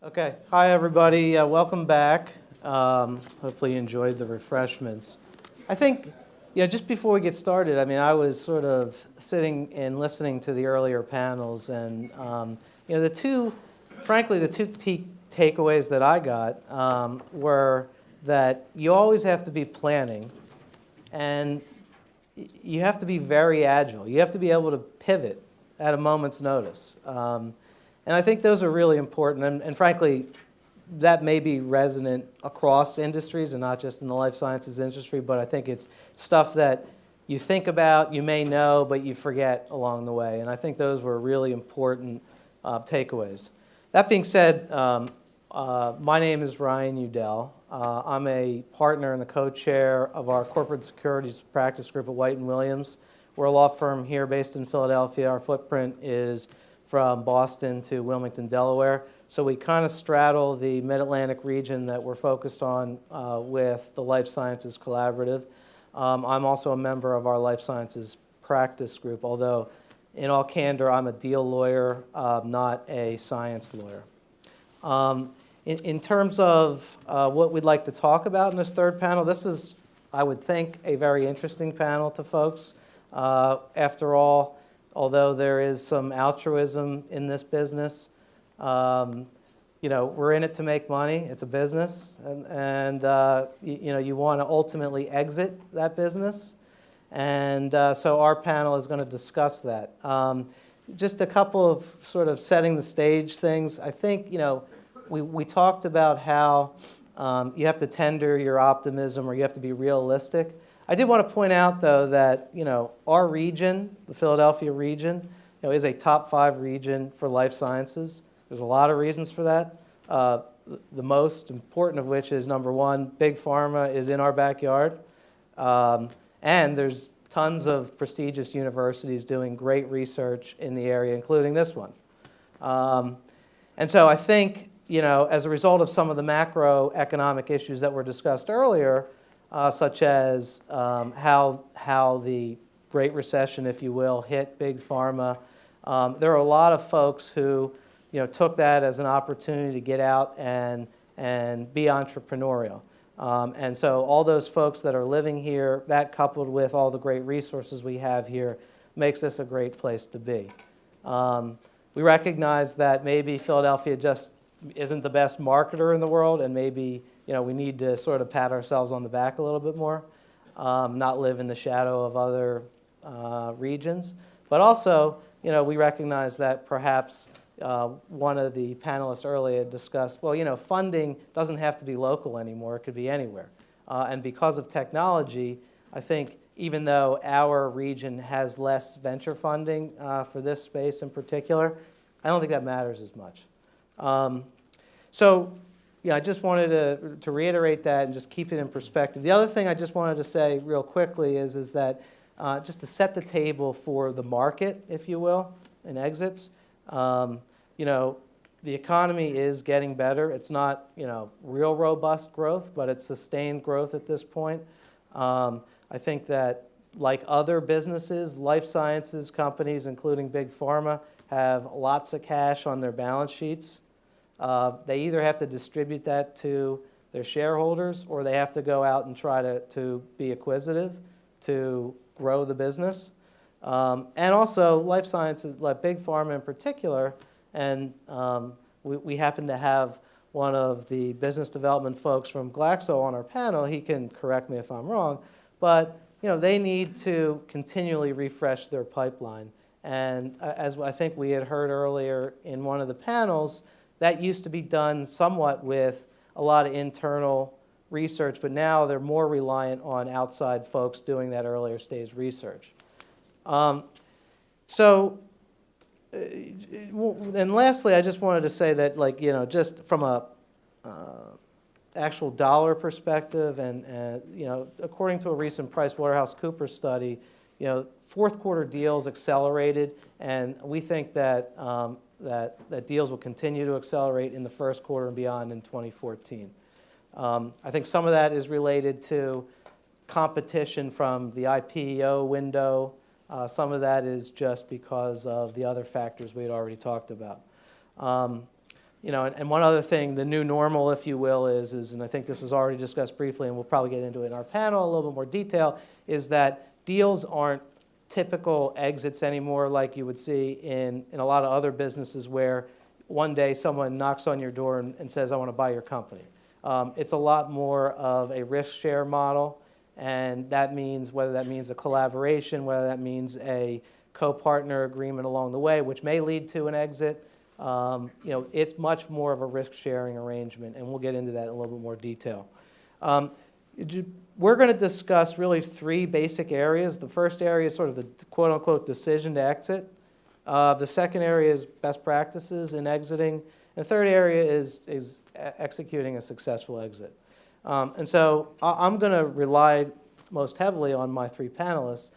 Okay, hi everybody, welcome back. Hopefully you enjoyed the refreshments. I think, just before we get started, I was sort of sitting and listening to the earlier panels and, frankly, the two key takeaways that I got were that you always have to be planning and you have to be very agile. You have to be able to pivot at a moment's notice. And I think those are really important, and frankly, that may be resonant across industries and not just in the life sciences industry, but I think it's stuff that you think about, you may know, but you forget along the way. And I think those were really important takeaways. That being said, my name is Ryan Udell. I'm a partner and the co-chair of our corporate securities practice group at White & Williams. We're a law firm here based in Philadelphia. Our footprint is from Boston to Wilmington, Delaware. So we kind of straddle the Mid-Atlantic region that we're focused on with the Life Sciences Collaborative. I'm also a member of our Life Sciences practice group, although in all candor, I'm a deal lawyer, not a science lawyer. In terms of what we'd like to talk about in this third panel, this is, I would think, a very interesting panel to folks. After all, although there is some altruism in this business, we're in it to make money. It's a business, and you want to ultimately exit that business, and so our panel is going to discuss that. Just a couple of sort of setting the stage things. I think we talked about how you have to tender your optimism or you have to be realistic. I did want to point out, though, that our region, the Philadelphia region, is a top 5 region for life sciences. There's a lot of reasons for that. The most important of which is, number one, big pharma is in our backyard, and there's tons of prestigious universities doing great research in the area, including this one. And so I think, as a result of some of the macroeconomic issues that were discussed earlier, such as how the Great Recession, if you will, hit big pharma. There are a lot of folks who took that as an opportunity to get out and be entrepreneurial. And so all those folks that are living here, that coupled with all the great resources we have here, makes this a great place to be. We recognize that maybe Philadelphia just isn't the best marketer in the world, and maybe we need to sort of pat ourselves on the back a little bit more, not live in the shadow of other regions. But also, we recognize that perhaps one of the panelists earlier discussed, well, funding doesn't have to be local anymore. It could be anywhere. And because of technology, I think even though our region has less venture funding for this space in particular, I don't think that matters as much. I just wanted to reiterate that and just keep it in perspective. The other thing I just wanted to say real quickly is that just to set the table for the market, if you will, and exits, the economy is getting better. It's not, real robust growth, but it's sustained growth at this point. I think that like other businesses, life sciences companies, including big pharma, have lots of cash on their balance sheets. They either have to distribute that to their shareholders or they have to go out and try to be acquisitive to grow the business. And also life sciences, like big pharma in particular, and we happen to have one of the business development folks from Glaxo on our panel. He can correct me if I'm wrong, but they need to continually refresh their pipeline. And as I think we had heard earlier in one of the panels, that used to be done somewhat with a lot of internal research, but now they're more reliant on outside folks doing that earlier stage research. And lastly, I just wanted to say that, just from a actual dollar perspective, and according to a recent PricewaterhouseCoopers study, fourth quarter deals accelerated, and we think that that deals will continue to accelerate in the first quarter and beyond in 2014. I think some of that is related to competition from the IPO window. Some of that is just because of the other factors we had already talked about. And one other thing, the new normal, if you will, is, and I think this was already discussed briefly, and we'll probably get into it in our panel in a little bit more detail, is that deals aren't typical exits anymore like you would see in a lot of other businesses where one day someone knocks on your door and says, I want to buy your company. It's a lot more of a risk share model, and that means, whether that means a collaboration, whether that means a co-partner agreement along the way, which may lead to an exit. It's much more of a risk-sharing arrangement, and we'll get into that in a little bit more detail. We're going to discuss really three basic areas. The first area is sort of the quote-unquote decision to exit. The second area is best practices in exiting. And the third area is executing a successful exit. And so I'm going to rely most heavily on my three panelists.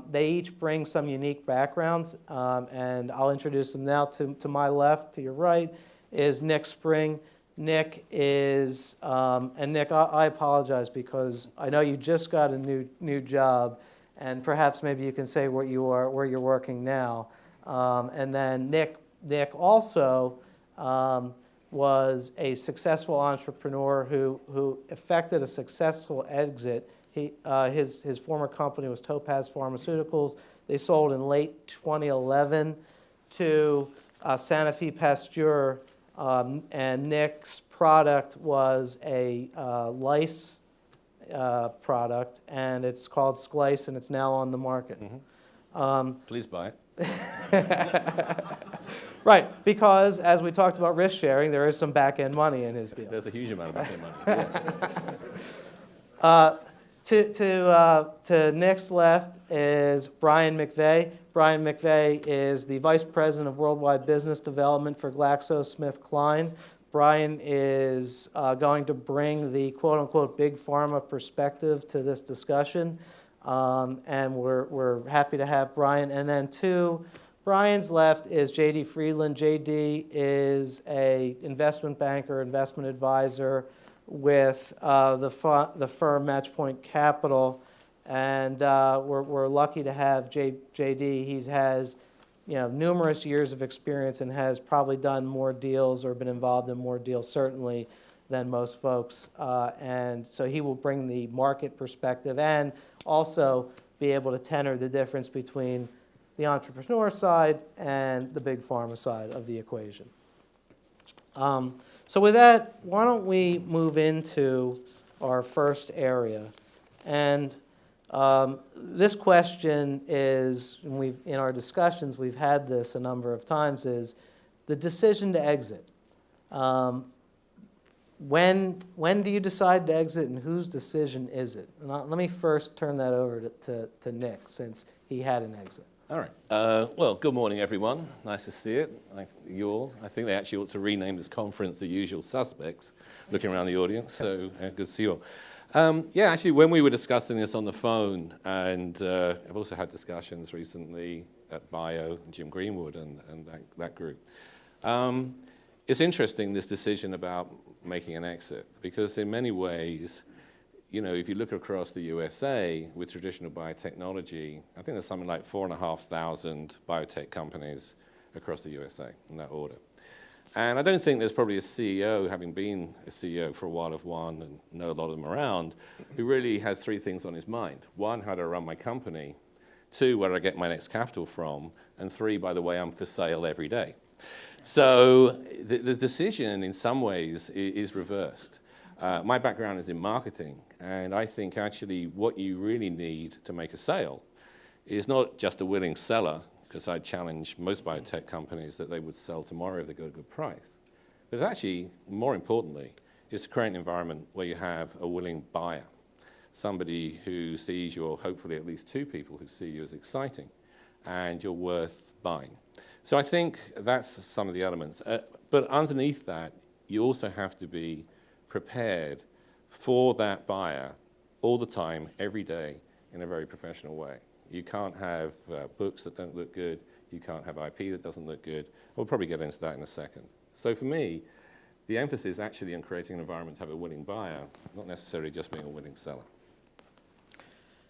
They each bring some unique backgrounds, and I'll introduce them now. To my left, to your right, is Nick Spring. Nick is, and Nick, I apologize because I know you just got a new job, and perhaps maybe you can say where you're working now. And then Nick also was a successful entrepreneur who effected a successful exit. His former company was Topaz Pharmaceuticals. They sold in late 2011 to Sanofi Pasteur, and Nick's product was a lice product, and it's called Sklice, and it's now on the market. Mm-hmm. Please buy it. Right, because as we talked about risk sharing, there is some back-end money in his deal. There's a huge amount of back-end money. Yeah. To Nick's left is Brian McVeigh. Brian McVeigh is the Vice President of Worldwide Business Development for GlaxoSmithKline. Brian is going to bring the quote-unquote big pharma perspective to this discussion, and we're happy to have Brian. And then to Brian's left is J.D. Friedland. J.D. is an investment banker, investment advisor with the firm Matchpoint Capital, and we're lucky to have J.D. He has numerous years of experience and has probably done more deals or been involved in more deals certainly than most folks, and so he will bring the market perspective and also be able to tenor the difference between the entrepreneur side and the big pharma side of the equation. So with that, why don't we move into our first area? And this question is, and in our discussions, we've had this a number of times, is the decision to exit. When do you decide to exit, and whose decision is it? And let me first turn that over to Nick, since he had an exit. All right. Well, good morning, everyone. Nice to see it. You all. I think they actually ought to rename this conference The Usual Suspects, looking around the audience. So good to see you all. Actually, when we were discussing this on the phone, and I've also had discussions recently at Bio, Jim Greenwood, and that group. It's interesting, this decision about making an exit, because in many ways, if you look across the USA with traditional biotechnology, I think there's something like 4,500 biotech companies across the USA in that order. And I don't think there's probably a CEO, having been a CEO for a while of one and know a lot of them around, who really has three things on his mind. One, how do I run my company? Two, where do I get my next capital from? And three, by the way, I'm for sale every day. So the decision in some ways is reversed. My background is in marketing, and I think actually what you really need to make a sale is not just a willing seller, because I challenge most biotech companies that they would sell tomorrow if they got a good price. But actually, more importantly, is to create an environment where you have a willing buyer, somebody who sees you, or hopefully at least two people who see you as exciting, and you're worth buying. So I think that's some of the elements. But underneath that, you also have to be prepared for that buyer all the time, every day, in a very professional way. You can't have books that don't look good. You can't have IP that doesn't look good. We'll probably get into that in a second. So for me, the emphasis is actually on creating an environment to have a willing buyer, not necessarily just being a willing seller.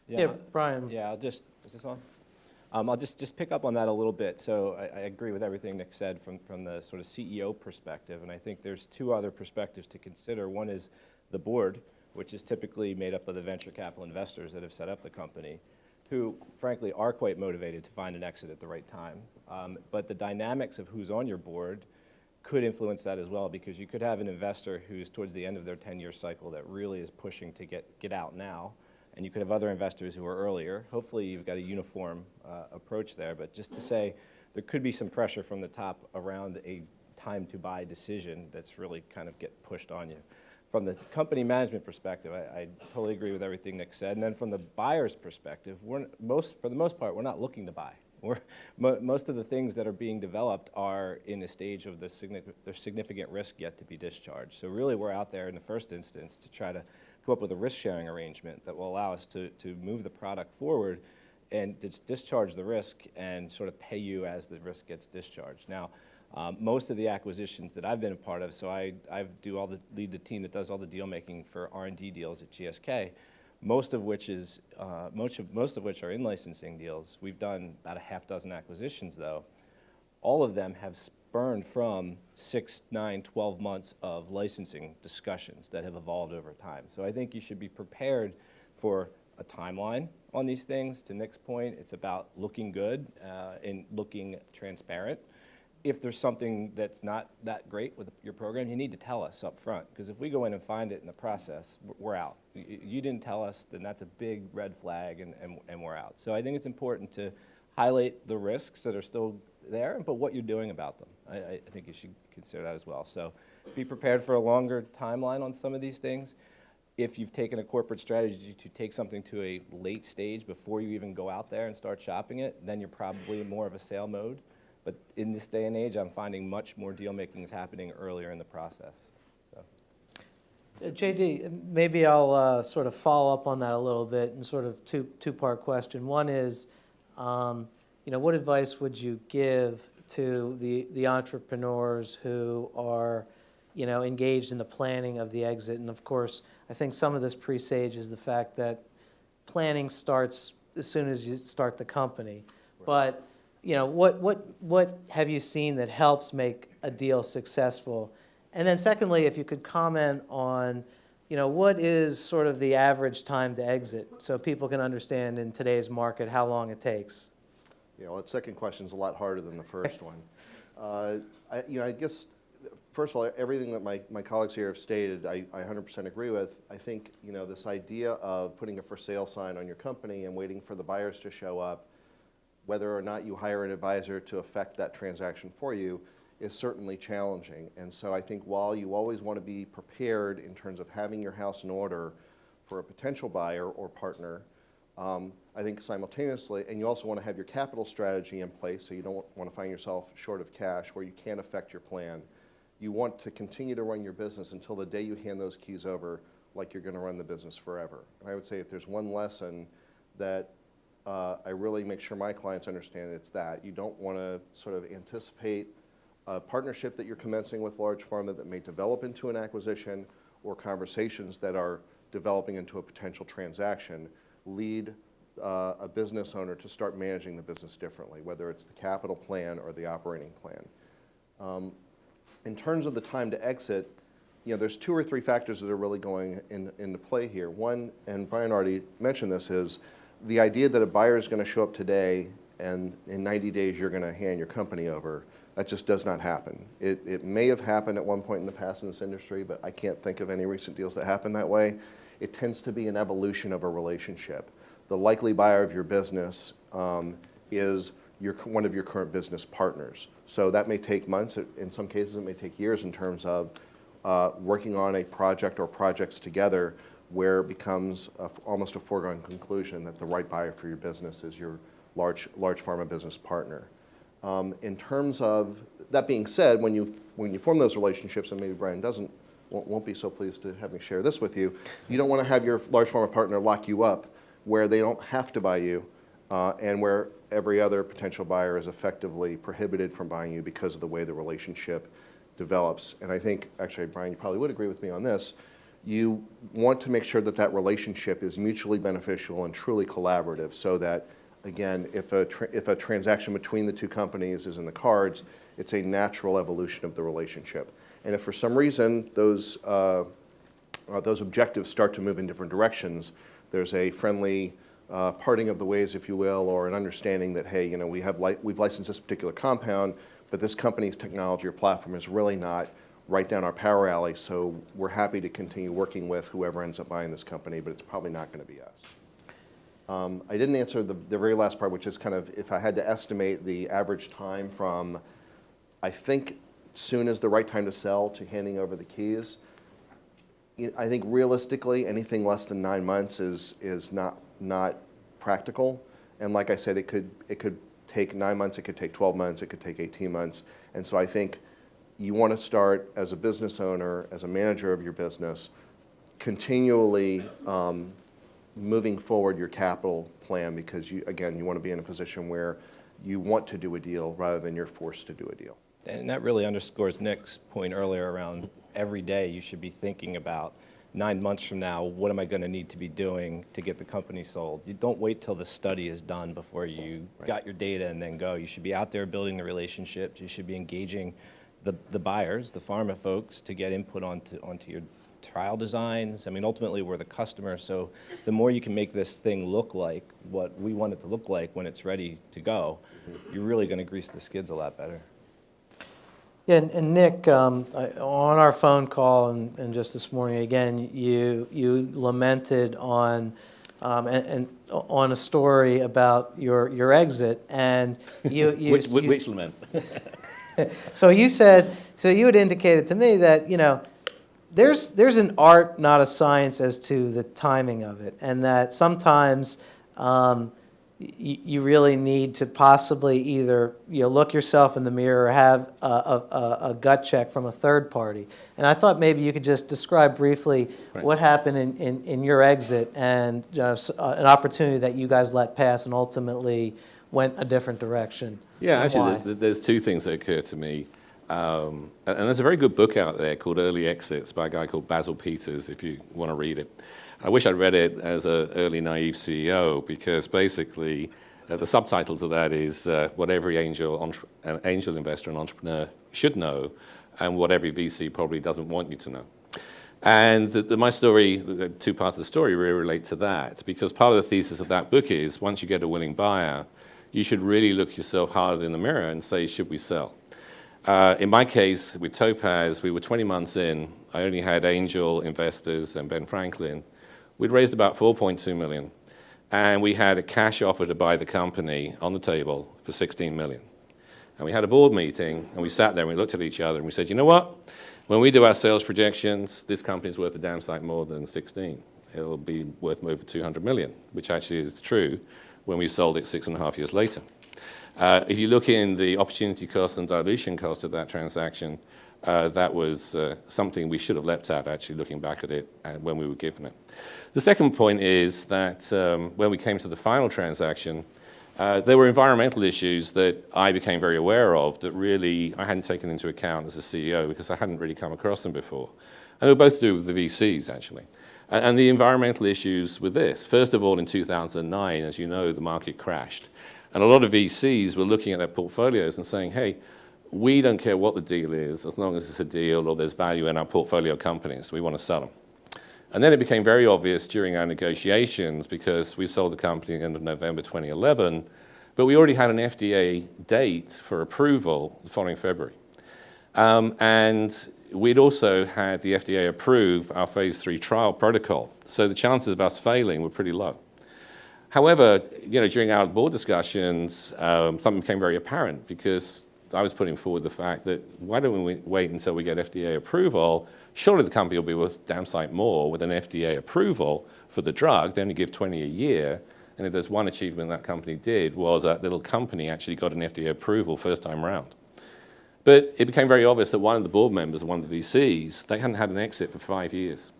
Yeah, Brian. Yeah, is this on? I'll just pick up on that a little bit. So I agree with everything Nick said from the sort of CEO perspective, and I think there's two other perspectives to consider. One is the board, which is typically made up of the venture capital investors that have set up the company, who frankly are quite motivated to find an exit at the right time. But the dynamics of who's on your board could influence that as well, because you could have an investor who's towards the end of their 10-year cycle that really is pushing to get out now, and you could have other investors who are earlier. Hopefully you've got a uniform approach there, but just to say there could be some pressure from the top around a time to buy decision that's really kind of get pushed on you. From the company management perspective, I totally agree with everything Nick said. And then from the buyer's perspective, for the most part, we're not looking to buy. Most of the things that are being developed are in a stage of there's significant risk yet to be discharged. So really we're out there in the first instance to try to come up with a risk-sharing arrangement that will allow us to move the product forward and discharge the risk and sort of pay you as the risk gets discharged. Now, most of the acquisitions that I've been a part of, so I lead the team that does all the deal making for R&D deals at GSK, most of which are in licensing deals. We've done about a half dozen acquisitions though. All of them have spurned from 6, 9, 12 months of licensing discussions that have evolved over time. So I think you should be prepared for a timeline on these things. To Nick's point, it's about looking good and looking transparent. If there's something that's not that great with your program, you need to tell us up front, because if we go in and find it in the process, we're out. You didn't tell us, then that's a big red flag, and we're out. So I think it's important to highlight the risks that are still there, but what you're doing about them. I think you should consider that as well. So be prepared for a longer timeline on some of these things. If you've taken a corporate strategy to take something to a late stage before you even go out there and start shopping it, then you're probably in more of a sale mode. But in this day and age, I'm finding much more deal making is happening earlier in the process. So. JD, maybe I'll sort of follow up on that a little bit and sort of two-part question. One is, what advice would you give to the entrepreneurs who are, engaged in the planning of the exit? And of course, I think some of this presages the fact that planning starts as soon as you start the company. Right. But what have you seen that helps make a deal successful? And then secondly, if you could comment on, what is sort of the average time to exit so people can understand in today's market how long it takes? That second question is a lot harder than the first one. I guess, first of all, everything that my colleagues here have stated, I 100% agree with. I think, this idea of putting a for sale sign on your company and waiting for the buyers to show up, whether or not you hire an advisor to effect that transaction for you, is certainly challenging. And so I think while you always want to be prepared in terms of having your house in order for a potential buyer or partner, I think simultaneously, and you also want to have your capital strategy in place so you don't want to find yourself short of cash where you can't affect your plan. You want to continue to run your business until the day you hand those keys over like you're going to run the business forever. And I would say if there's one lesson that I really make sure my clients understand, it's that. You don't want to sort of anticipate a partnership that you're commencing with large pharma that may develop into an acquisition, or conversations that are developing into a potential transaction. Lead a business owner to start managing the business differently, whether it's the capital plan or the operating plan. In terms of the time to exit, there's 2 or 3 factors that are really going into play here. One, and Brian already mentioned this, is the idea that a buyer is going to show up today and in 90 days you're going to hand your company over. That just does not happen. It may have happened at one point in the past in this industry, but I can't think of any recent deals that happen that way. It tends to be an evolution of a relationship. The likely buyer of your business is one of your current business partners. So that may take months. In some cases, it may take years in terms of working on a project or projects together, where it becomes almost a foregone conclusion that the right buyer for your business is your large pharma business partner. In terms of that being said, when you form those relationships, and maybe Brian won't be so pleased to have me share this with you, you don't want to have your large pharma partner lock you up where they don't have to buy you, and where every other potential buyer is effectively prohibited from buying you because of the way the relationship develops. And I think, actually, Brian, you probably would agree with me on this. You want to make sure that that relationship is mutually beneficial and truly collaborative, so that again, if a transaction between the two companies is in the cards, it's a natural evolution of the relationship. And if for some reason those objectives start to move in different directions, there's a friendly parting of the ways, if you will, or an understanding that, hey, we've licensed this particular compound, but this company's technology or platform is really not right down our power alley, so we're happy to continue working with whoever ends up buying this company, but it's probably not going to be us. I didn't answer the very last part, which is kind of if I had to estimate the average time from, I think, soon is the right time to sell to handing over the keys. I think realistically, anything less than 9 months is not practical. And like I said, it could take 9 months, it could take 12 months, it could take 18 months. And so I think you want to start as a business owner, as a manager of your business, continually moving forward your capital plan, because you want to be in a position where you want to do a deal rather than you're forced to do a deal. And that really underscores Nick's point earlier around every day you should be thinking about 9 months from now, what am I going to need to be doing to get the company sold? You don't wait till the study is done before you got your data and then go. You should be out there building the relationships. You should be engaging the buyers, the pharma folks, to get input onto your trial designs. I mean, ultimately, we're the customer, so the more you can make this thing look like what we want it to look like when it's ready to go, you're really going to grease the skids a lot better. Yeah, and Nick, on our phone call and just this morning, again, you lamented on and on a story about your exit, and which lament? So you had indicated to me that there's an art, not a science, as to the timing of it, and that sometimes you really need to possibly either look yourself in the mirror or have a gut check from a third party. And I thought maybe you could just describe briefly what happened in your exit and an opportunity that you guys let pass and ultimately went a different direction. Yeah, and actually, why. there's two things that occur to me. And there's a very good book out there called Early Exits by a guy called Basil Peters, if you want to read it. I wish I'd read it as an early naive CEO, because basically the subtitle to that is what every angel investor and entrepreneur should know, and what every VC probably doesn't want you to know. And my story, the two parts of the story really relate to that, because part of the thesis of that book is once you get a willing buyer, you should really look yourself hard in the mirror and say, should we sell? In my case, with Topaz, we were 20 months in. I only had angel investors and Ben Franklin. We'd raised about $4.2 million, and we had a cash offer to buy the company on the table for $16 million. And we had a board meeting, and we sat there and we looked at each other and we said, you know what? When we do our sales projections, this company's worth a damn sight more than 16. It'll be worth over 200 million, which actually is true when we sold it 6.5 years later. If you look in the opportunity cost and dilution cost of that transaction, that was something we should have leapt at, actually, looking back at it and when we were given it. The second point is that when we came to the final transaction, there were environmental issues that I became very aware of that really I hadn't taken into account as a CEO because I hadn't really come across them before. And they were both to do with the VCs, actually. And the environmental issues with this, first of all, in 2009, as you know, the market crashed. And a lot of VCs were looking at their portfolios and saying, hey, we don't care what the deal is, as long as it's a deal or there's value in our portfolio companies. We want to sell them. And then it became very obvious during our negotiations, because we sold the company at the end of November 2011, but we already had an FDA date for approval the following February. And we'd also had the FDA approve our phase 3 trial protocol. So the chances of us failing were pretty low. However, during our board discussions, something became very apparent, because I was putting forward the fact that why don't we wait until we get FDA approval? Surely the company will be worth damn sight more with an FDA approval for the drug. They only give 20 a year. And if there's one achievement that company did, was that little company actually got an FDA approval first time around. But it became very obvious that one of the board members, one of the VCs, they hadn't had an exit for 5 years.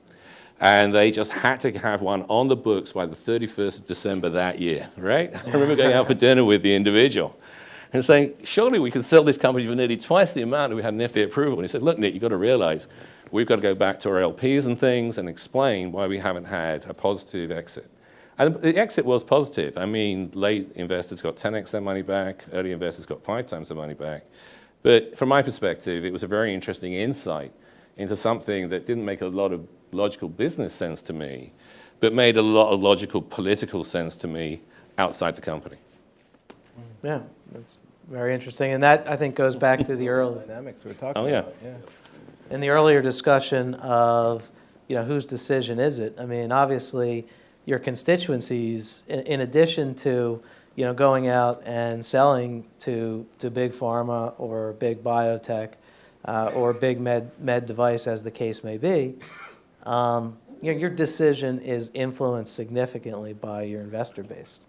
And they just had to have one on the books by the 31st of December that year, right? I remember going out for dinner with the individual and saying, surely we can sell this company for nearly twice the amount if we had an FDA approval. And he said, look, Nick, you've got to realize we've got to go back to our LPs and things and explain why we haven't had a positive exit. And the exit was positive. I mean, late investors got 10x their money back, early investors got 5 times their money back. But from my perspective, it was a very interesting insight into something that didn't make a lot of logical business sense to me, but made a lot of logical political sense to me outside the company. Yeah, that's very interesting. And that, I think, goes back to the early, Dynamics we're talking Oh, yeah. about, yeah. in the earlier discussion of, whose decision is it? I mean, obviously, your constituencies, in addition to, going out and selling to big pharma or big biotech or big med device, as the case may be, your decision is influenced significantly by your investor base.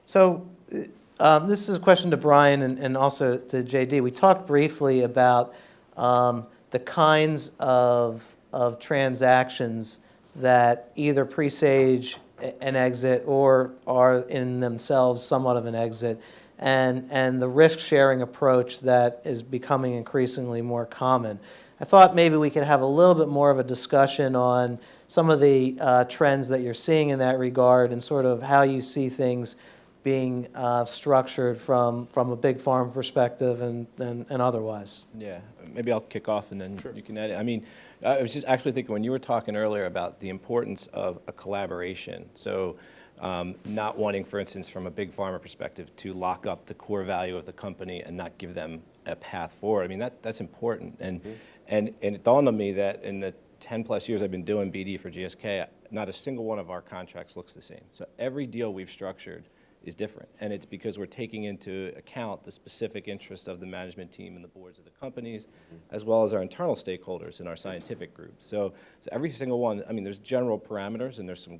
So this is a question to Brian and also to JD. We talked briefly about the kinds of transactions that either presage an exit or are in themselves somewhat of an exit, and the risk-sharing approach that is becoming increasingly more common. I thought maybe we could have a little bit more of a discussion on some of the trends that you're seeing in that regard and sort of how you see things being structured from a big pharma perspective and otherwise. Yeah, maybe I'll kick off and then you can add it. I mean, I was just actually thinking when you were talking earlier about the importance of a collaboration. So not wanting, for instance, from a big pharma perspective, to lock up the core value of the company and not give them a path forward. I mean, that's important. And it dawned on me that in the 10 plus years I've been doing BD for GSK, not a single one of our contracts looks the same. So every deal we've structured is different, and it's because we're taking into account the specific interests of the management team and the boards of the companies, as well as our internal stakeholders in our scientific groups. So every single one, I mean, there's general parameters and there's some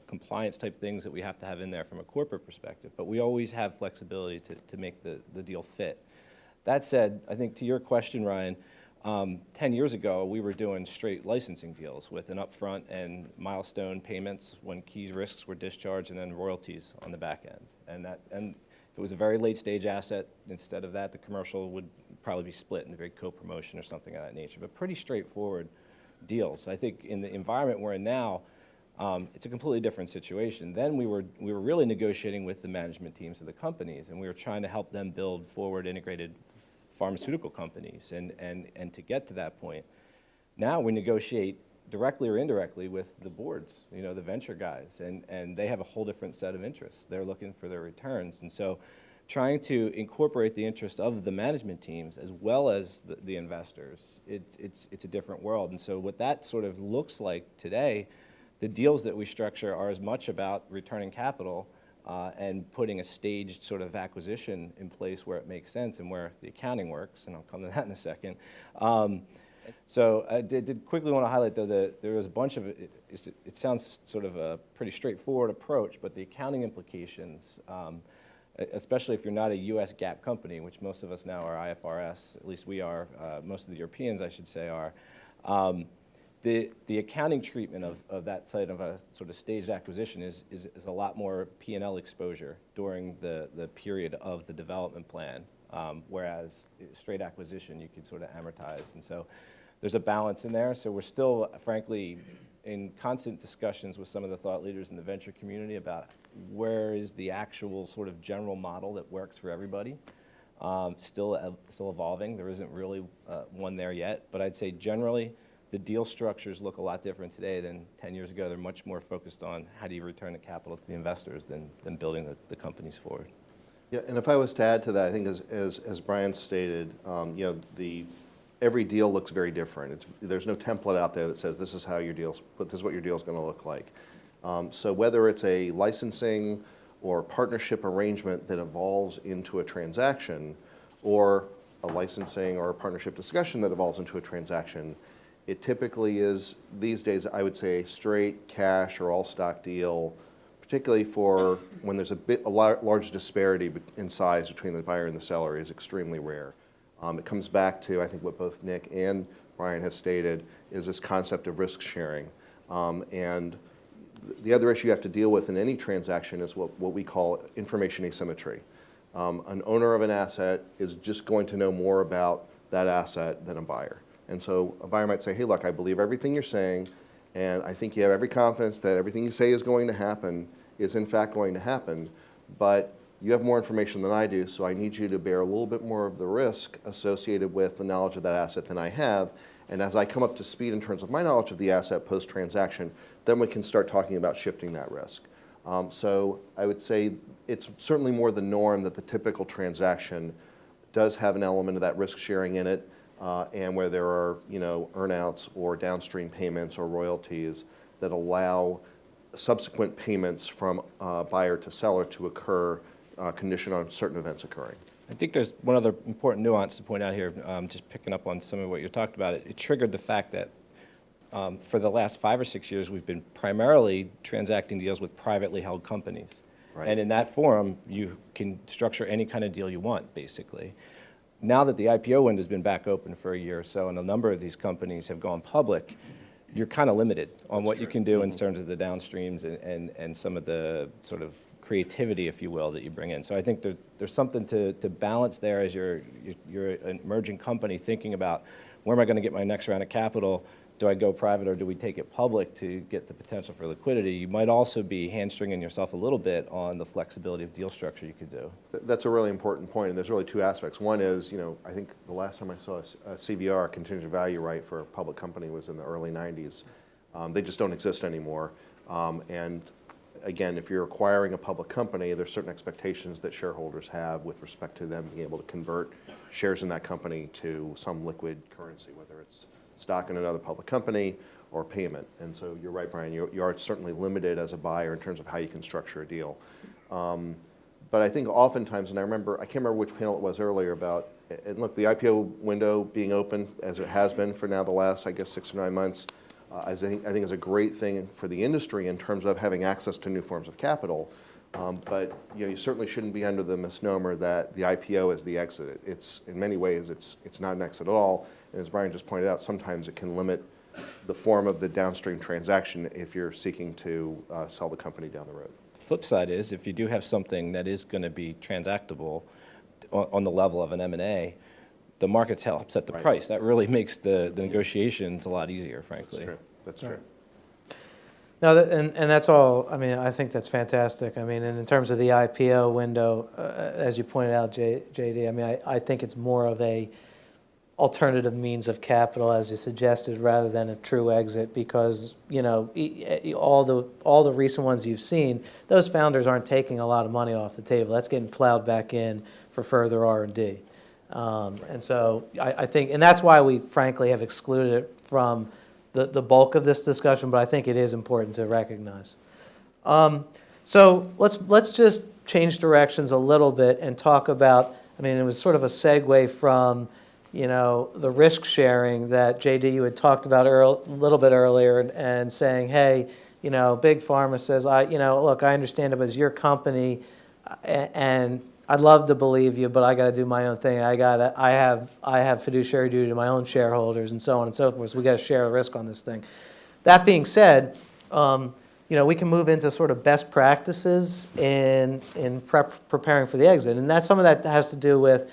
compliance type things that we have to have in there from a corporate perspective, but we always have flexibility to make the deal fit. That said, I think to your question, Ryan, 10 years ago, we were doing straight licensing deals with an upfront and milestone payments when key risks were discharged, and then royalties on the back end. And if it was a very late stage asset, instead of that, the commercial would probably be split in a big co-promotion or something of that nature. But pretty straightforward deals. I think in the environment we're in now, it's a completely different situation. Then we were really negotiating with the management teams of the companies, and we were trying to help them build forward integrated pharmaceutical companies, and to get to that point. Now we negotiate directly or indirectly with the boards, the venture guys, and they have a whole different set of interests. They're looking for their returns. And so trying to incorporate the interest of the management teams as well as the investors, it's a different world. And so what that sort of looks like today, the deals that we structure are as much about returning capital and putting a staged sort of acquisition in place where it makes sense and where the accounting works, and I'll come to that in a second. So I did quickly want to highlight, though, that there was a bunch of, it sounds sort of a pretty straightforward approach, but the accounting implications, especially if you're not a US GAAP company, which most of us now are IFRS, at least we are, most of the Europeans, I should say, are, the accounting treatment of that side of a sort of staged acquisition is a lot more P&L exposure during the period of the development plan, whereas straight acquisition you can sort of amortize. And so there's a balance in there. So we're still, frankly, in constant discussions with some of the thought leaders in the venture community about where is the actual sort of general model that works for everybody. Still evolving. There isn't really one there yet, but I'd say generally, the deal structures look a lot different today than 10 years ago. They're much more focused on how do you return the capital to the investors than building the companies forward. Yeah, and if I was to add to that, I think as Brian stated, every deal looks very different. There's no template out there that says this is what your deal's going to look like. So whether it's a licensing or partnership arrangement that evolves into a transaction, or a licensing or a partnership discussion that evolves into a transaction, it typically is, these days, I would say, a straight cash or all-stock deal, particularly for when there's a large disparity in size between the buyer and the seller, is extremely rare. It comes back to, I think, what both Nick and Brian have stated, is this concept of risk sharing. And the other issue you have to deal with in any transaction is what we call information asymmetry. An owner of an asset is just going to know more about that asset than a buyer. And so a buyer might say, hey, look, I believe everything you're saying, And I think you have every confidence that everything you say is going to happen is in fact going to happen, but you have more information than I do, so I need you to bear a little bit more of the risk associated with the knowledge of that asset than I have. And as I come up to speed in terms of my knowledge of the asset post-transaction, then we can start talking about shifting that risk. So I would say it's certainly more the norm that the typical transaction does have an element of that risk sharing in it, and where there are, earnouts or downstream payments or royalties that allow subsequent payments from buyer to seller to occur conditioned on certain events occurring. I think there's one other important nuance to point out here, just picking up on some of what you talked about. It triggered the fact that for the last 5 or 6 years, we've been primarily transacting deals with privately held companies. Right. And in that forum, you can structure any kind of deal you want, basically. Now that the IPO window's been back open for a year or so, and a number of these companies have gone public, you're kind of limited on what you can do in terms of the downstreams and some of the sort of creativity, if you will, that you bring in. So I think there's something to balance there as you're an emerging company thinking about, where am I going to get my next round of capital? Do I go private or do we take it public to get the potential for liquidity? You might also be hamstringing yourself a little bit on the flexibility of deal structure you could do. That's a really important point, and there's really two aspects. One is, I think the last time I saw a CVR, contingent value right, for a public company was in the early 90s. They just don't exist anymore. And again, if you're acquiring a public company, there's certain expectations that shareholders have with respect to them being able to convert shares in that company to some liquid currency, whether it's stock in another public company or payment. And so you're right, Brian, you are certainly limited as a buyer in terms of how you can structure a deal. But I think oftentimes, and I can't remember which panel it was earlier about, and look, the IPO window being open as it has been for now the last, I guess, 6 or 9 months, I think is a great thing for the industry in terms of having access to new forms of capital. But you certainly shouldn't be under the misnomer that the IPO is the exit. It's in many ways it's not an exit at all. And as Brian just pointed out, sometimes it can limit the form of the downstream transaction if you're seeking to sell the company down the road. The flip side is, if you do have something that is going to be transactable on the level of an M&A, the markets help set the Right. price. That really makes the negotiations a lot easier, frankly. That's true. That's true. No, and that's all, I think that's fantastic. And in terms of the IPO window, as you pointed out, JD, I think it's more of a alternative means of capital, as you suggested, rather than a true exit, because, all the recent ones you've seen, those founders aren't taking a lot of money off the table. That's getting plowed back in for further R&D. And so I think, and that's why we frankly have excluded it from the bulk of this discussion, but I think it is important to recognize. So let's just change directions a little bit and talk about, it was sort of a segue from, the risk sharing that JD, you had talked about a little bit earlier, and saying, hey, Big Pharma says, look, I understand it was your company, and I'd love to believe you, but I got to do my own thing. I have fiduciary duty to my own shareholders, and so on and so forth. So we got to share the risk on this thing. That being said, we can move into sort of best practices in preparing for the exit, and some of that has to do with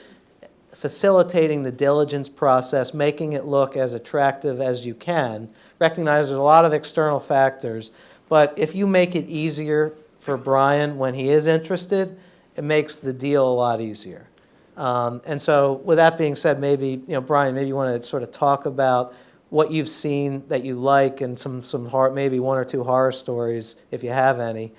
facilitating the diligence process, making it look as attractive as you can. Recognize there's a lot of external factors, but if you make it easier for Brian when he is interested, it makes the deal a lot easier. And so with that being said, maybe, Brian, maybe you want to sort of talk about what you've seen that you like, and some maybe 1 or 2 horror stories, if you have any,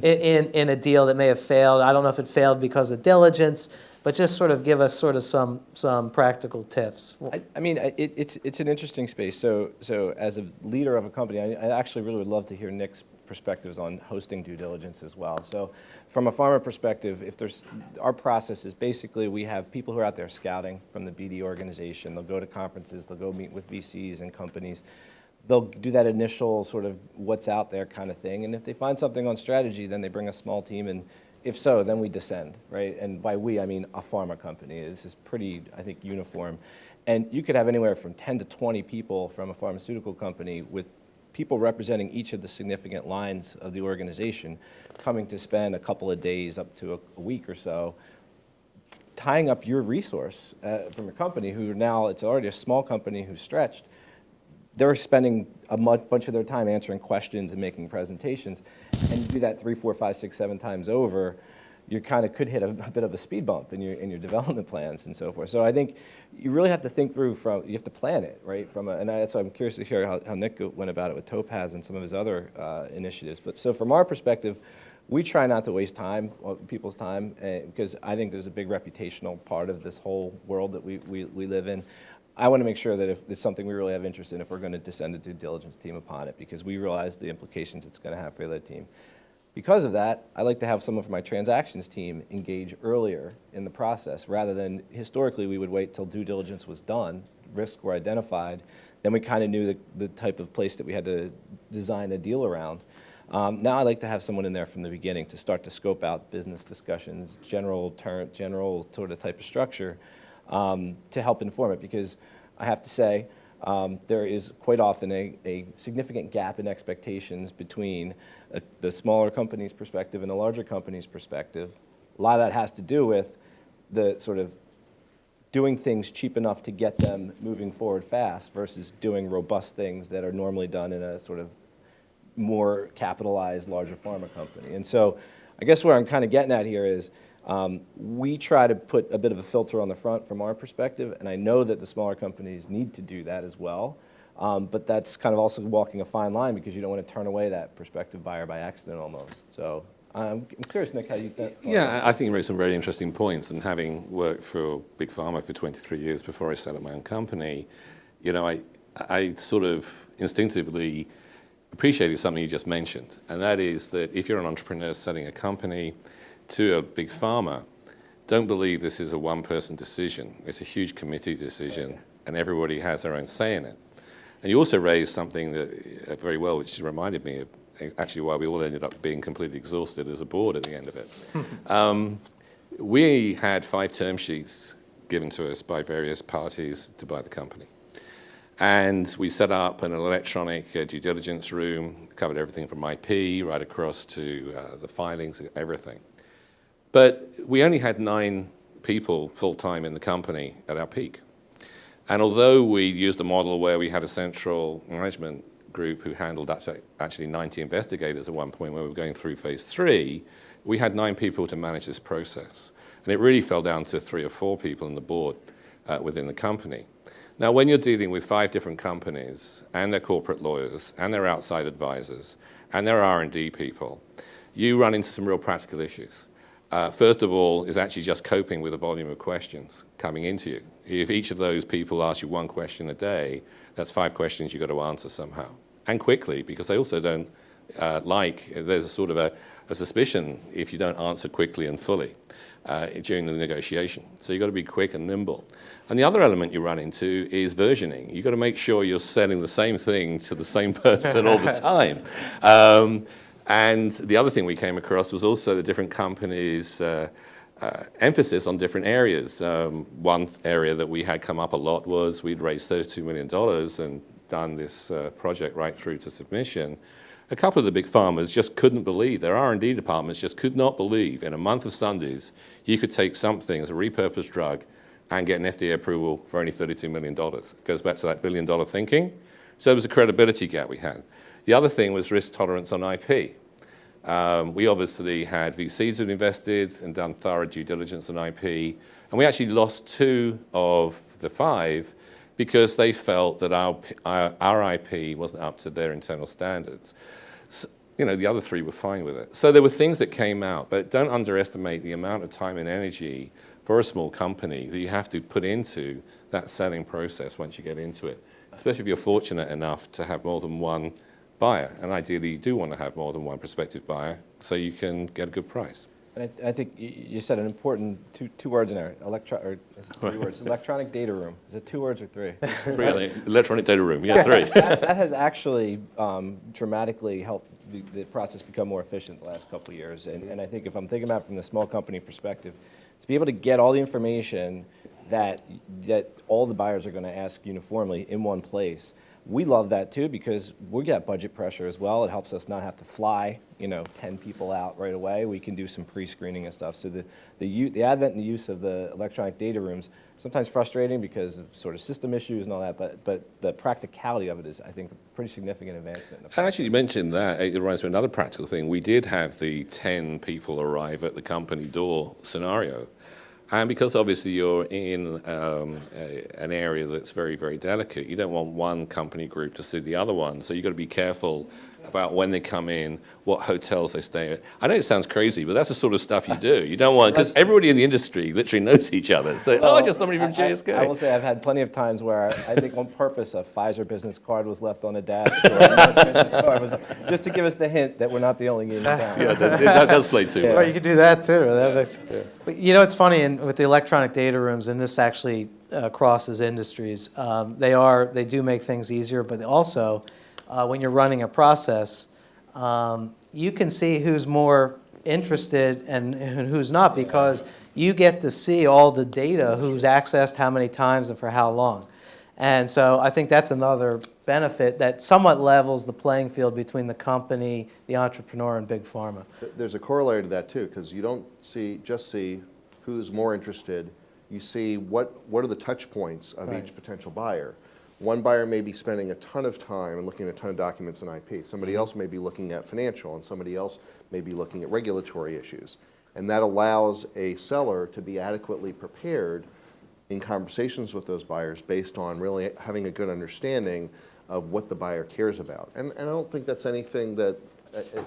in a deal that may have failed. I don't know if it failed because of diligence, but just sort of give us sort of some practical tips. It's an interesting space. So as a leader of a company, I actually really would love to hear Nick's perspectives on hosting due diligence as well. So from a pharma perspective, our process is basically, we have people who are out there scouting from the BD organization. They'll go to conferences, they'll go meet with VCs and companies. They'll do that initial sort of what's out there kind of thing. And if they find something on strategy, then they bring a small team, and if so, then we descend, right? And by we, I mean a pharma company. This is pretty, I think, uniform. And you could have anywhere from 10 to 20 people from a pharmaceutical company, with people representing each of the significant lines of the organization, coming to spend a couple of days up to a week or so tying up your resource from a company who now, it's already a small company who's stretched. they're spending a bunch of their time answering questions and making presentations, and you do that 3, 4, 5, 6, 7 times over, you kind of could hit a bit of a speed bump in your development plans and so forth. So I think you really have to think through you have to plan it, right? That's why I'm curious to hear how Nick went about it with Topaz and some of his other initiatives. But so from our perspective, we try not to waste people's time, because I think there's a big reputational part of this whole world that we live in. I want to make sure that if it's something we really have interest in, if we're going to descend a due diligence team upon it, because we realize the implications it's going to have for the other team. Because of that, I like to have someone from my transactions team engage earlier in the process, rather than historically we would wait till due diligence was done, risks were identified, then we kind of knew the type of place that we had to design a deal around. Now I like to have someone in there from the beginning to start to scope out business discussions, general sort of type of structure, to help inform it, because I have to say, there is quite often a significant gap in expectations between the smaller company's perspective and the larger company's perspective. A lot of that has to do with the sort of doing things cheap enough to get them moving forward fast versus doing robust things that are normally done in a sort of more capitalized, larger pharma company. And so I guess where I'm kind of getting at here is we try to put a bit of a filter on the front from our perspective, and I know that the smaller companies need to do that as well, but that's kind of also walking a fine line, because you don't want to turn away that prospective buyer by accident almost. So I'm curious, Nick, how you think? Yeah, I think you raised some very interesting points, and having worked for Big Pharma for 23 years before I set up my own company, you know, I sort of instinctively appreciated something you just mentioned, and that is that if you're an entrepreneur selling a company to a big pharma, don't believe this is a one-person decision. It's a huge committee decision, and everybody has their own say in it. And you also raised something that very well, which reminded me of actually why we all ended up being completely exhausted as a board at the end of it. We had 5 term sheets given to us by various parties to buy the company. And we set up an electronic due diligence room, covered everything from IP right across to the filings, everything. But we only had 9 people full-time in the company at our peak. And although we used a model where we had a central management group who handled actually 90 investigators at one point when we were going through phase 3, we had 9 people to manage this process. And it really fell down to 3 or 4 people in the board within the company. Now, when you're dealing with 5 different companies and their corporate lawyers and their outside advisors and their R&D people, you run into some real practical issues. First of all, is actually just coping with the volume of questions coming into you. If each of those people ask you 1 question a day, that's 5 questions you've got to answer somehow, and quickly, because they also don't there's a sort of a suspicion if you don't answer quickly and fully during the negotiation. So you've got to be quick and nimble. And the other element you run into is versioning. You've got to make sure you're selling the same thing to the same person all the time. And the other thing we came across was also the different companies' emphasis on different areas. One area that we had come up a lot was we'd raised $32 million and done this project right through to submission. A couple of the big pharmas just couldn't believe, their R&D departments just could not believe in a month of Sundays you could take something as a repurposed drug and get an FDA approval for only $32 million. It goes back to that billion-dollar thinking. So there was a credibility gap we had. The other thing was risk tolerance on IP. We obviously had VCs who'd invested and done thorough due diligence on IP, and we actually lost 2 of the 5 because they felt that our IP wasn't up to their internal standards. So, you know, the other 3 were fine with it. So there were things that came out, but don't underestimate the amount of time and energy for a small company that you have to put into that selling process once you get into it, especially if you're fortunate enough to have more than one buyer. And ideally, you do want to have more than one prospective buyer so you can get a good price. And I think you said an important two words in there, three words, electronic data room. Is it 2 words or 3? Really? Electronic data room, yeah, 3. That has actually dramatically helped the process become more efficient the last couple of years. And I think if I'm thinking about it from the small company perspective, to be able to get all the information that all the buyers are going to ask uniformly in one place, We love that too because we get budget pressure as well. It helps us not have to fly, 10 people out right away. We can do some pre-screening and stuff. So the advent and the use of the electronic data rooms, sometimes frustrating because of sort of system issues and all that, but the practicality of it is, I think, a pretty significant advancement. Actually, you mentioned that. It reminds me of another practical thing. We did have the 10 people arrive at the company door scenario. And because obviously you're in an area that's very, very delicate, you don't want one company group to see the other one. So you've got to be careful about when they come in, what hotels they stay at. I know it sounds crazy, but that's the sort of stuff you do. You don't want, because everybody in the industry literally knows each other. So, just somebody from JSK. I will say I've had plenty of times where I think on purpose a Pfizer business card was left on a desk, or a Merck business card was, just to give us the hint that we're not the only game in town. Yeah, that does play too. Yeah. Or you could do that too. But it's funny, with the electronic data rooms, and this actually crosses industries, they do make things easier, but also, when you're running a process, you can see who's more interested and who's not, because you get to see all the data, who's accessed how many times and for how long. And so I think that's another benefit that somewhat levels the playing field between the company, the entrepreneur, and big pharma. There's a corollary to that too, because you don't just see who's more interested. You see what are the touch points of each potential buyer. One buyer may be spending a ton of time and looking at a ton of documents and IP. Somebody else may be looking at financial, and somebody else may be looking at regulatory issues. And that allows a seller to be adequately prepared in conversations with those buyers based on really having a good understanding of what the buyer cares about. And I don't think that's anything that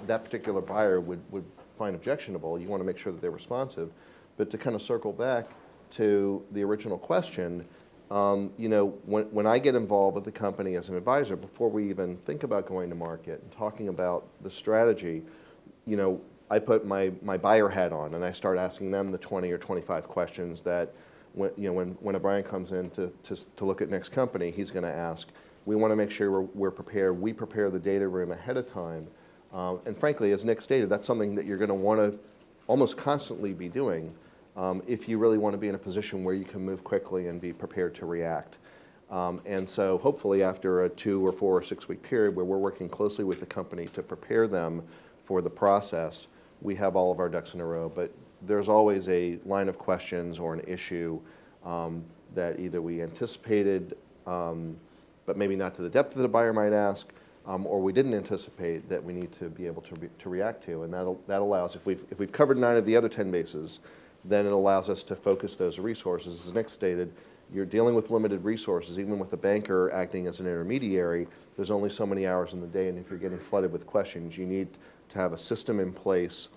that particular buyer would find objectionable. You want to make sure that they're responsive. But to kind of circle back to the original question, when I get involved with the company as an advisor, before we even think about going to market and talking about the strategy, I put my buyer hat on and I start asking them the 20 or 25 questions that when O'Brien comes in to look at next company, he's going to ask. We want to make sure we're prepared. We prepare the data room ahead of time. And frankly, as Nick stated, that's something that you're going to want to almost constantly be doing if you really want to be in a position where you can move quickly and be prepared to react. And so hopefully after a 2 or 4 or 6 week period where we're working closely with the company to prepare them for the process, we have all of our ducks in a row. But there's always a line of questions or an issue that either we anticipated, but maybe not to the depth that the buyer might ask, or we didn't anticipate that we need to be able to react to. And that allows, if we've covered 9 of the other 10 bases, then it allows us to focus those resources. As Nick stated, you're dealing with limited resources. Even with the banker acting as an intermediary, there's only so many hours in the day, and if you're getting flooded with questions, you need to have a system in place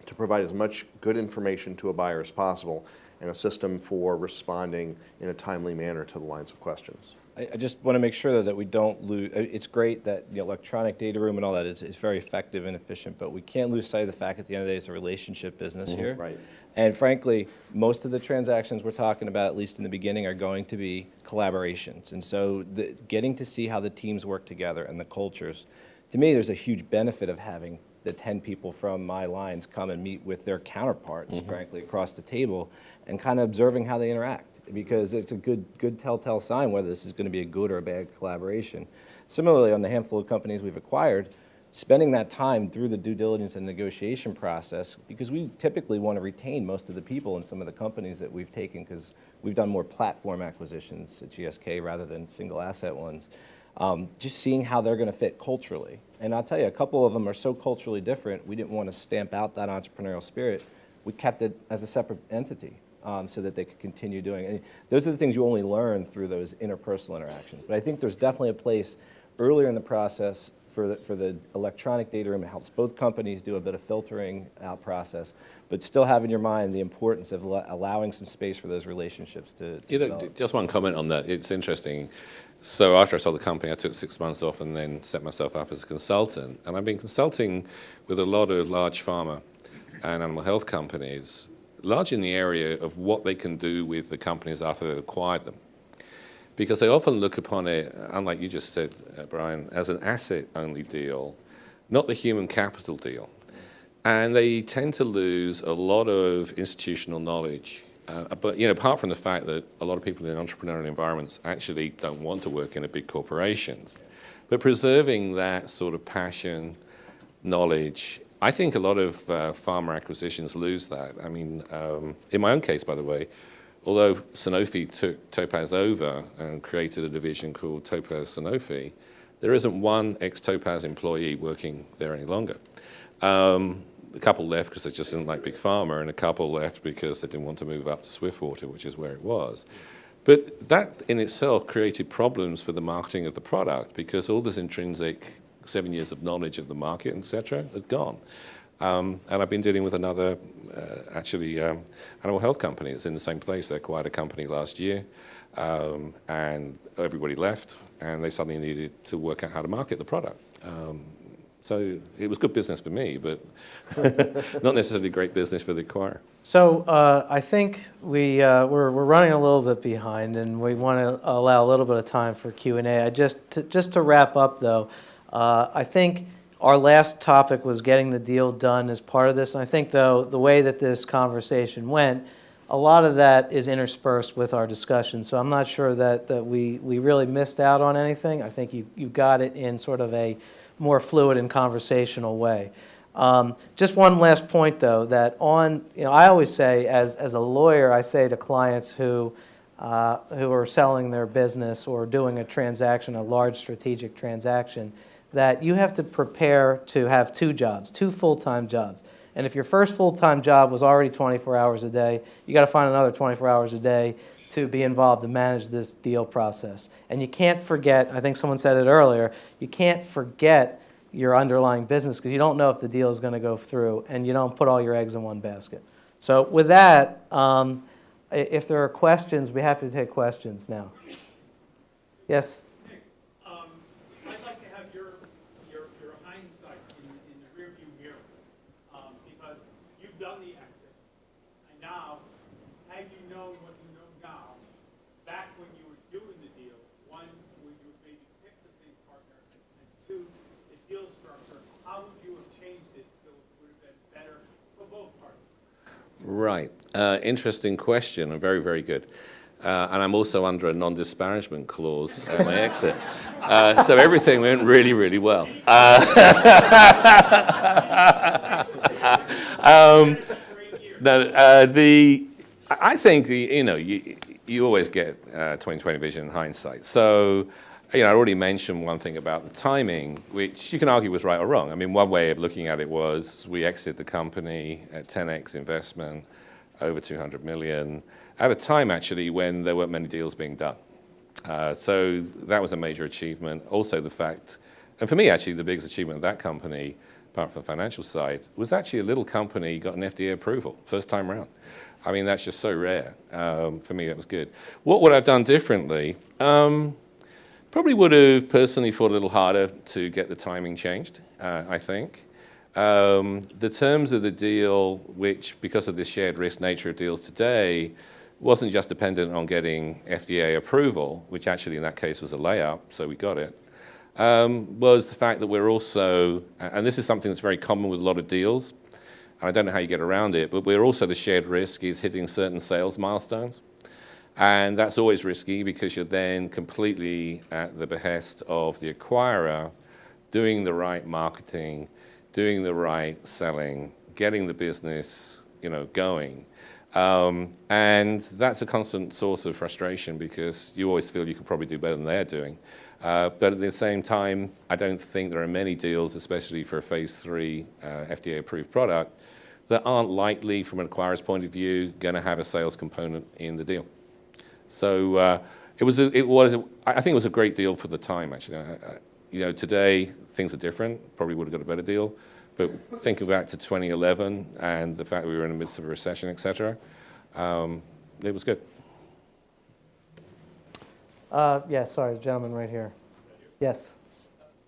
to provide as much good information to a buyer as possible, and a system for responding in a timely manner to the lines of questions. I just want to make sure that we don't lose. It's great that the electronic data room and all that is very effective and efficient, but we can't lose sight of the fact at the end of the day it's a relationship business here. Right. And frankly, most of the transactions we're talking about, at least in the beginning, are going to be collaborations. And so getting to see how the teams work together and the cultures, to me, there's a huge benefit of having the 10 people from my lines come and meet with their counterparts, frankly, across the table, and kind of observing how they interact, because it's a good telltale sign whether this is going to be a good or a bad collaboration. Similarly, on the handful of companies we've acquired, spending that time through the due diligence and negotiation process, because we typically want to retain most of the people in some of the companies that we've taken, because we've done more platform acquisitions at GSK rather than single asset ones. Just seeing how they're going to fit culturally. And I'll tell you, a couple of them are so culturally different, we didn't want to stamp out that entrepreneurial spirit. We kept it as a separate entity so that they could continue doing it. And those are the things you only learn through those interpersonal interactions. But I think there's definitely a place earlier in the process for the electronic data room. It helps both companies do a bit of filtering out process, but still have in your mind the importance of allowing some space for those relationships to develop. Just one comment on that. It's interesting. So after I sold the company, I took 6 months off and then set myself up as a consultant. And I've been consulting with a lot of large pharma and animal health companies, largely in the area of what they can do with the companies after they've acquired them. Because they often look upon it, unlike you just said, Brian, as an asset-only deal, not the human capital deal. And they tend to lose a lot of institutional knowledge But apart from the fact that a lot of people in entrepreneurial environments actually don't want to work in a big corporations, but preserving that sort of passion, knowledge. I think a lot of pharma acquisitions lose that. I mean, in my own case, by the way, although Sanofi took Topaz over and created a division called Topaz Sanofi, there isn't one ex-Topaz employee working there any longer. A couple left because they just didn't like big pharma, and a couple left because they didn't want to move up to Swiftwater, which is where it was. But that in itself created problems for the marketing of the product because all this intrinsic 7 years of knowledge of the market, et cetera, had gone. And I've been dealing with another, animal health company that's in the same place. They acquired a company last year, and everybody left, and they suddenly needed to work out how to market the product. So it was good business for me, but not necessarily great business for the acquirer. So I think we're running a little bit behind, and we want to allow a little bit of time for Q&A. Just to wrap up, though, I think our last topic was getting the deal done as part of this, and I think, though, the way that this conversation went, a lot of that is interspersed with our discussion. So I'm not sure that we really missed out on anything. I think you got it in sort of a more fluid and conversational way. Just one last point, though, that I always say, as a lawyer, I say to clients who are selling their business or doing a transaction, a large strategic transaction, that you have to prepare to have two jobs, two full-time jobs. And if your first full-time job was already 24 hours a day, you got to find another 24 hours a day to be involved to manage this deal process. And you can't forget, I think someone said it earlier, you can't forget your underlying business because you don't know if the deal is going to go through, and you don't put all your eggs in one basket. So with that, if there are questions, we'd be happy to take questions now. Yes? Nick, I'd like to have your hindsight in the rearview mirror, because you've done the exit, and now, had you known what you know now, back when you were doing the deal, one, would you have maybe picked the same partner, and two, the deal structure, how would you have changed it so it would have been better for both parties? Right. Interesting question, and very, very good. And I'm also under a non-disparagement clause at my exit. So everything went really, really well. I think you always get 20/20 vision in hindsight. So I already mentioned one thing about the timing, which you can argue was right or wrong. I mean, one way of looking at it was we exited the company at 10x investment, over 200 million, at a time actually when there weren't many deals being done. So that was a major achievement. Also the fact, and for me actually the biggest achievement of that company, apart from the financial side, was actually a little company got an FDA approval, first time around. I mean, that's just so rare. For me, that was good. What would I have done differently? Probably would have personally fought a little harder to get the timing changed, I think. The terms of the deal, which because of the shared risk nature of deals today, wasn't just dependent on getting FDA approval, which actually in that case was a layup, so we got it, was the fact that we're also, and this is something that's very common with a lot of deals, and I don't know how you get around it, but we're also, the shared risk is hitting certain sales milestones. And that's always risky because you're then completely at the behest of the acquirer doing the right marketing, doing the right selling, getting the business, going. And that's a constant source of frustration because you always feel you could probably do better than they're doing. But at the same time, I don't think there are many deals, especially for a phase 3 FDA-approved product, that aren't likely, from an acquirer's point of view, going to have a sales component in the deal. So I think it was a great deal for the time, actually. Today things are different. Probably would have got a better deal. But thinking back to 2011 and the fact that we were in the midst of a recession, et cetera, it was good. Sorry, the gentleman right here. Yes.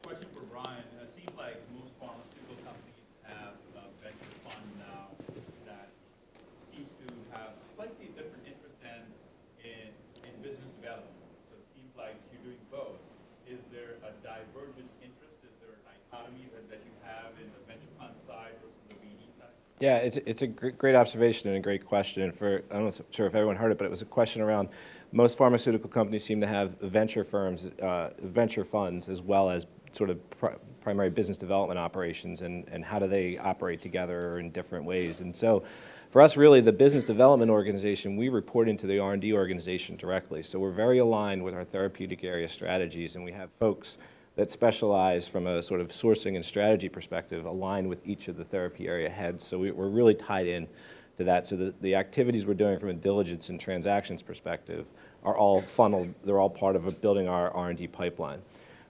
Question for Brian. It seems like most pharmaceutical companies have a venture fund now that seems to have slightly different interest than in business development. So it seems like you're doing both. Is there a divergent interest? Is there a dichotomy that you have in the venture fund side versus the BD side? Yeah, it's a great observation and a great question. And I'm not sure if everyone heard it, but it was a question around most pharmaceutical companies seem to have venture firms, venture funds, as well as sort of primary business development operations, and how do they operate together in different ways. And so for us, really, the business development organization, we report into the R&D organization directly. So we're very aligned with our therapeutic area strategies, and we have folks that specialize from a sort of sourcing and strategy perspective aligned with each of the therapy area heads. So we're really tied in to that. So the activities we're doing from a diligence and transactions perspective are all funneled, they're all part of building our R&D pipeline.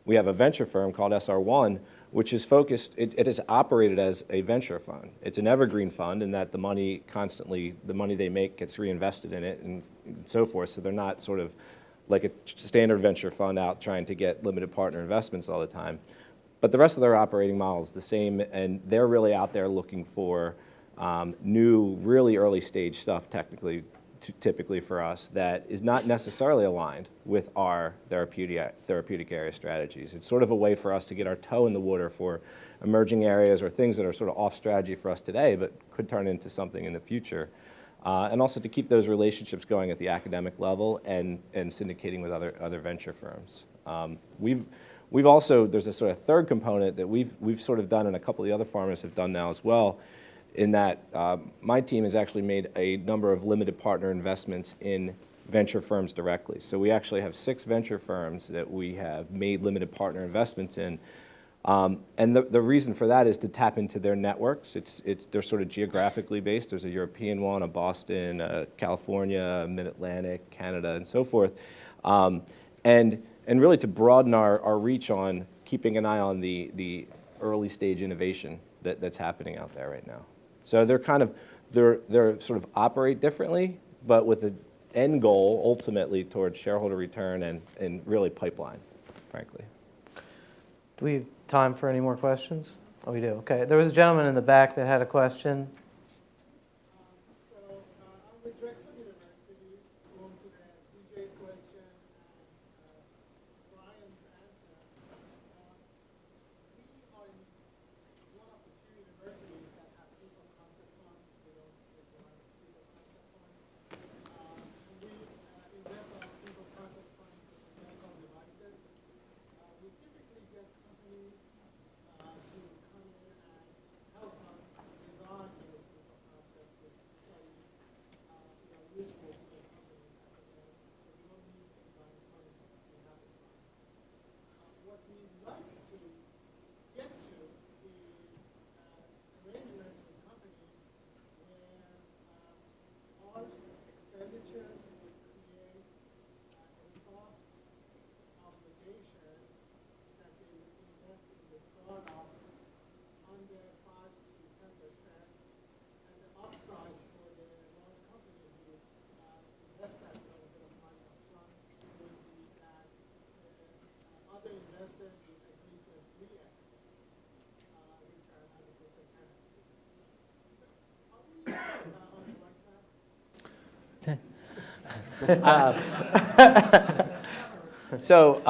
We have a venture firm called SR1, which is focused, it is operated as a venture fund. It's an evergreen fund in that the money they make gets reinvested in it and so forth. So they're not sort of like a standard venture fund out trying to get limited partner investments all the time. But the rest of their operating model is the same, and they're really out there looking for new, really early stage stuff typically for us that is not necessarily aligned with our therapeutic area strategies. It's sort of a way for us to get our toe in the water for emerging areas or things that are sort of off strategy for us today, but could turn into something in the future. And also to keep those relationships going at the academic level and syndicating with other venture firms. We've also, there's a sort of third component that we've sort of done, and a couple of the other pharmas have done now as well, in that my team has actually made a number of limited partner investments in venture firms directly. So we actually have 6 venture firms that we have made limited partner investments in. And the reason for that is to tap into their networks. They're sort of geographically based. There's a European one, a Boston, a California, a Mid-Atlantic, Canada, and so forth. And really to broaden our reach on keeping an eye on the early stage innovation that's happening out there right now. So they're sort of operate differently, but with the end goal ultimately towards shareholder return and really pipeline, frankly. Do we have time for any more questions? Oh, we do. Okay. There was a gentleman in the back that had a question. I'm with Drexel University, going to the DJ's question and Brian's answer. We are one of the few universities that have people concept funds. We don't require people concept funds. We invest our people concept funds in medical devices. We typically get companies to come in and help us design those proof of concept with studies that are useful to the company at the end. So we don't need anybody's money to have the funds. What we'd like to get to is arrangements with companies where our expenditures would create a soft obligation that they would invest in the startup under 5 to 10%, and the upside for the large company who invest that little bit of money up front would be that the other investors would agree to a 3x return as opposed to 10x. Are we on the right track? So,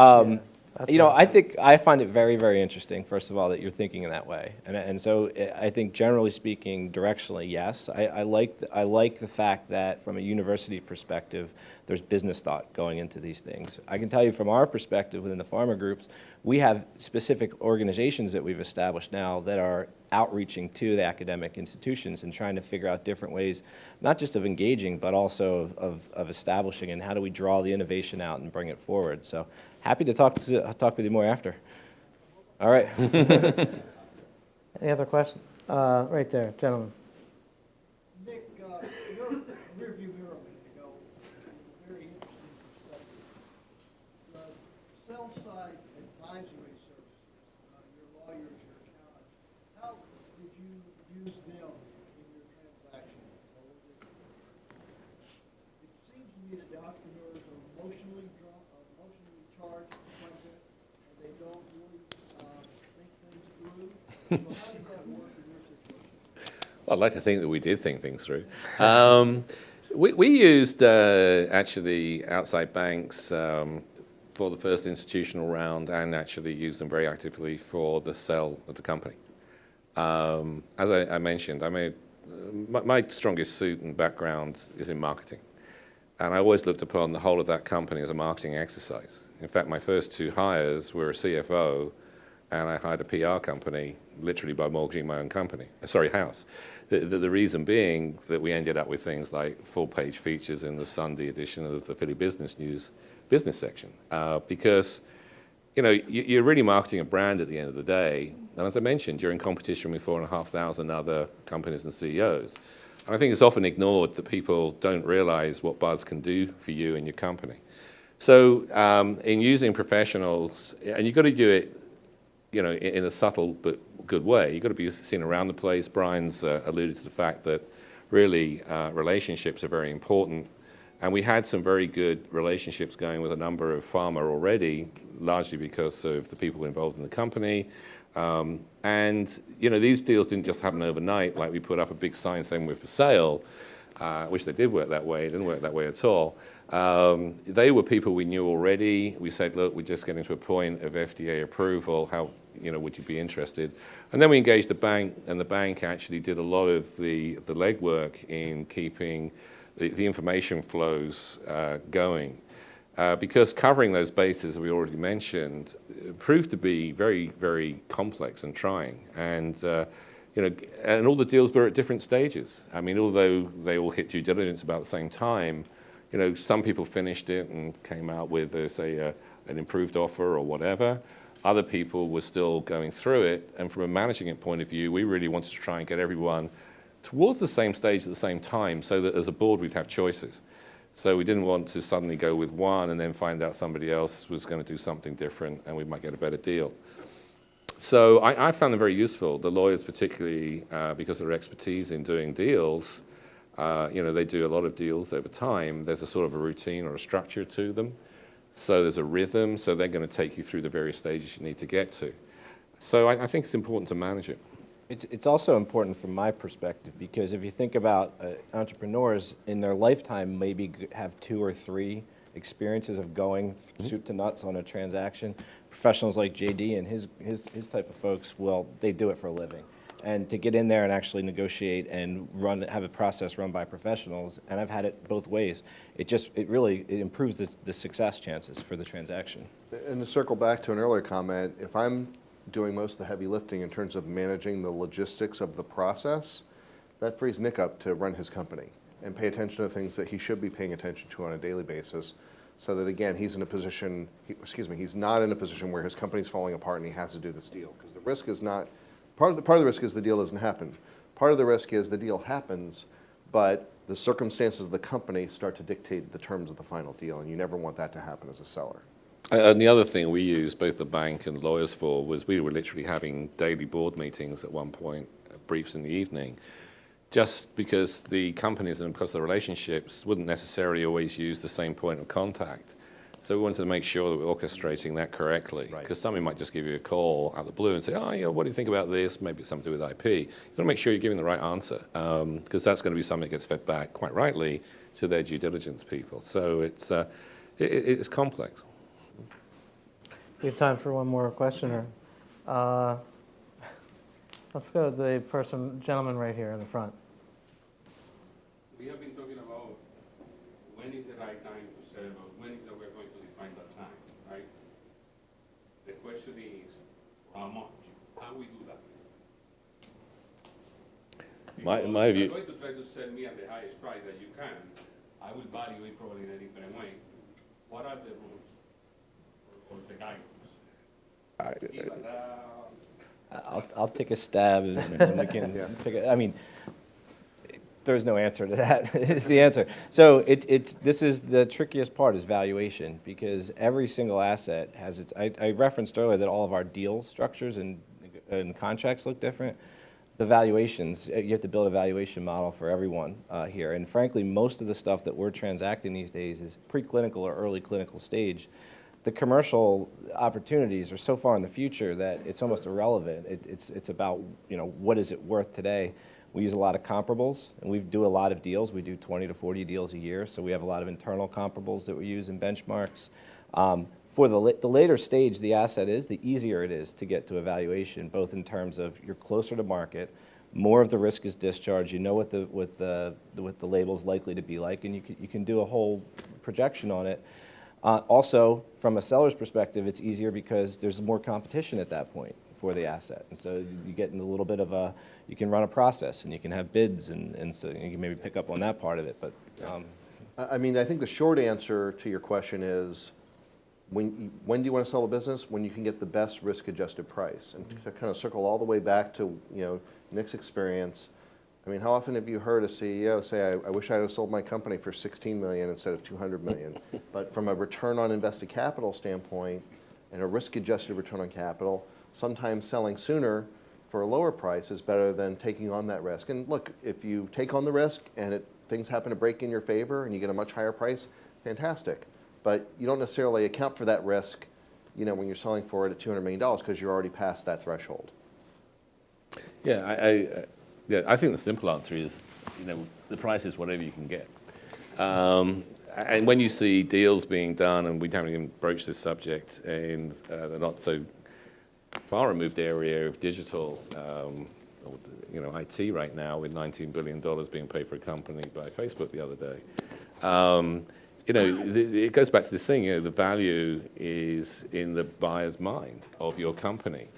I find it very, very interesting, first of all, that you're thinking in that way. And so I think generally speaking, directionally, yes. I like the fact that from a university perspective, there's business thought going into these things. I can tell you from our perspective within the pharma groups, we have specific organizations that we've established now that are outreaching to the academic institutions and trying to figure out different ways, not just of engaging, but also of establishing and how do we draw the innovation out and bring it forward. So happy to talk with you more after. All right. Any other questions? Right there, gentleman. Nick, your rearview mirror a minute ago, very interesting perspective. The sell side advisory services, your lawyers, your accountants, how did you use them in your transaction? Or was it seems to me that the entrepreneurs are emotionally charged quite a bit, and they don't really think things through. So how did that work in your situation? Well, I'd like to think that we did think things through. We used actually outside banks for the first institutional round, and actually used them very actively for the sale of the company. As I mentioned, I made my strongest suit and background is in marketing. And I always looked upon the whole of that company as a marketing exercise. In fact, my first 2 hires were a CFO, and I hired a PR company, literally by mortgaging my own house. The reason being that we ended up with things like full-page features in the Sunday edition of the Philly Business News business section, because you're really marketing a brand at the end of the day. And as I mentioned, you're in competition with 4,500 other companies and CEOs. And I think it's often ignored that people don't realize what buzz can do for you and your company. So in using professionals, and you've got to do it, in a subtle but good way. You've got to be seen around the place. Brian's alluded to the fact that really relationships are very important. And we had some very good relationships going with a number of pharma already, largely because of the people involved in the company. And these deals didn't just happen overnight, like we put up a big sign saying we're for sale. Wish they did work that way. It didn't work that way at all. They were people we knew already. We said, look, we're just getting to a point of FDA approval. How, would you be interested? And then we engaged the bank, and the bank actually did a lot of the legwork in keeping the information flows going. Because covering those bases that we already mentioned proved to be very, very complex and trying. And and all the deals were at different stages. I mean, although they all hit due diligence about the same time, some people finished it and came out with, say, an improved offer or whatever. Other people were still going through it. And from a managing it point of view, we really wanted to try and get everyone towards the same stage at the same time so that as a board we'd have choices. So we didn't want to suddenly go with one and then find out somebody else was going to do something different and we might get a better deal. So I found them very useful. The lawyers particularly, because of their expertise in doing deals, they do a lot of deals over time. There's a sort of a routine or a structure to them. So there's a rhythm, so they're going to take you through the various stages you need to get to. So I think it's important to manage it. It's also important from my perspective because if you think about entrepreneurs in their lifetime, maybe have 2 or 3 experiences of going soup to nuts on a transaction. Professionals like JD and his type of folks, well, they do it for a living. And to get in there and actually negotiate and have a process run by professionals, and I've had it both ways, it really improves the success chances for the transaction. And to circle back to an earlier comment, if I'm doing most of the heavy lifting in terms of managing the logistics of the process, that frees Nick up to run his company and pay attention to the things that he should be paying attention to on a daily basis, so that again, he's not in a position where his company's falling apart and he has to do this deal. Because the risk is not, part of the risk is the deal doesn't happen. Part of the risk is the deal happens, but the circumstances of the company start to dictate the terms of the final deal, and you never want that to happen as a seller. And the other thing we used, both the bank and lawyers for, was we were literally having daily board meetings at one point, briefs in the evening, just because the companies and because of the relationships wouldn't necessarily always use the same point of contact. So we wanted to make sure that we're orchestrating that correctly. Because somebody might just give you a call out of the blue and say, what do you think about this? Maybe it's something to do with IP. You've got to make sure you're giving the right answer, because that's going to be something that gets fed back, quite rightly, to their due diligence people. So it's complex. We have time for one more question. Let's go to the gentleman right here in the front. We have been talking about when is the right time to sell, or when is that we're going to define that time, right? The question is, how much? How we do that? My view. If you're going to try to sell me at the highest price that you can, I will value it probably in a different way. What are the rules or the guidelines? I'll take a stab and we can pick it. I mean, there's no answer to that, is the answer. So this is the trickiest part, is valuation, because every single asset has its, I referenced earlier that all of our deal structures and contracts look different. The valuations, you have to build a valuation model for everyone here. And frankly, most of the stuff that we're transacting these days is preclinical or early clinical stage. The commercial opportunities are so far in the future that it's almost irrelevant. It's about, what is it worth today? We use a lot of comparables, and we do a lot of deals. We do 20 to 40 deals a year, so we have a lot of internal comparables that we use in benchmarks. For the later stage the asset is, the easier it is to get to evaluation, both in terms of you're closer to market, more of the risk is discharged. You know what the label's likely to be like, and you can do a whole projection on it. Also, from a seller's perspective, it's easier because there's more competition at that point for the asset. And so you get in a little bit of you can run a process and you can have bids, and so you can maybe pick up on that part of it. But I mean, I think the short answer to your question is, when do you want to sell a business? When you can get the best risk-adjusted price. And to kind of circle all the way back to, Nick's experience, I mean, how often have you heard a CEO say, I wish I had sold my company for $16 million instead of $200 million? But from a return on invested capital standpoint and a risk-adjusted return on capital, sometimes selling sooner for a lower price is better than taking on that risk. And look, if you take on the risk and things happen to break in your favor and you get a much higher price, fantastic. But you don't necessarily account for that risk, when you're selling for it at $200 million because you're already past that threshold. Yeah, I think the simple answer is, the price is whatever you can get. And when you see deals being done, and we haven't even broached this subject in the not so far removed area of digital, IT right now, with $19 billion being paid for a company by Facebook the other day. It goes back to this thing, the value is in the buyer's mind of your company.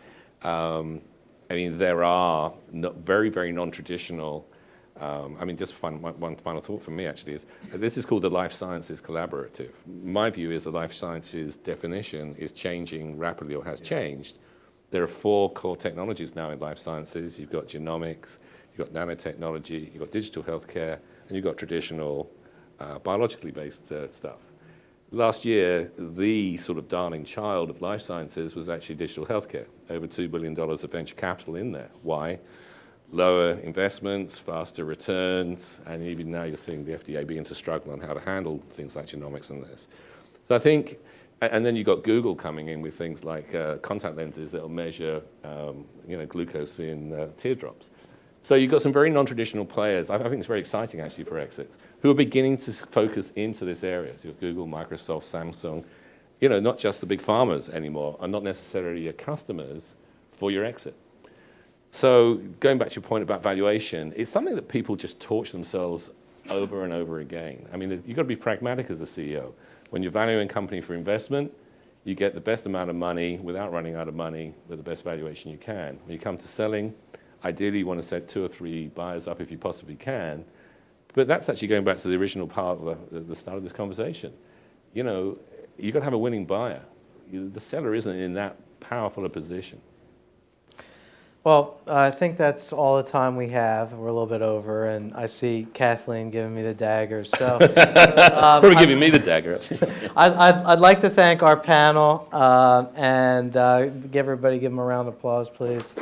There are very, very non-traditional, just one final thought from me actually is, this is called the Life Sciences Collaborative. My view is the Life Sciences definition is changing rapidly, or has changed. There are 4 core technologies now in life sciences. You've got genomics, you've got nanotechnology, you've got digital healthcare, and you've got traditional biologically based stuff. Last year, the sort of darling child of life sciences was actually digital healthcare. Over $2 billion of venture capital in there. Why? Lower investments, faster returns, and even now you're seeing the FDA begin to struggle on how to handle things like genomics and this. So I think, and then you've got Google coming in with things like contact lenses that will measure glucose in teardrops. So you've got some very non-traditional players. I think it's very exciting actually for exits, who are beginning to focus into this area. So you've got Google, Microsoft, Samsung, not just the big farmers anymore, are not necessarily your customers for your exit. So going back to your point about valuation, it's something that people just torture themselves over and over again. You've got to be pragmatic as a CEO. When you're valuing a company for investment, you get the best amount of money without running out of money with the best valuation you can. When you come to selling, ideally, you want to set 2 or 3 buyers up if you possibly can. But that's actually going back to the original part of the start of this conversation. You've got to have a winning buyer. The seller isn't in that powerful a position. Well, I think that's all the time we have. We're a little bit over, and I see Kathleen giving me the daggers. So, Probably giving me the dagger. I'd like to thank our panel and give them a round of applause, please.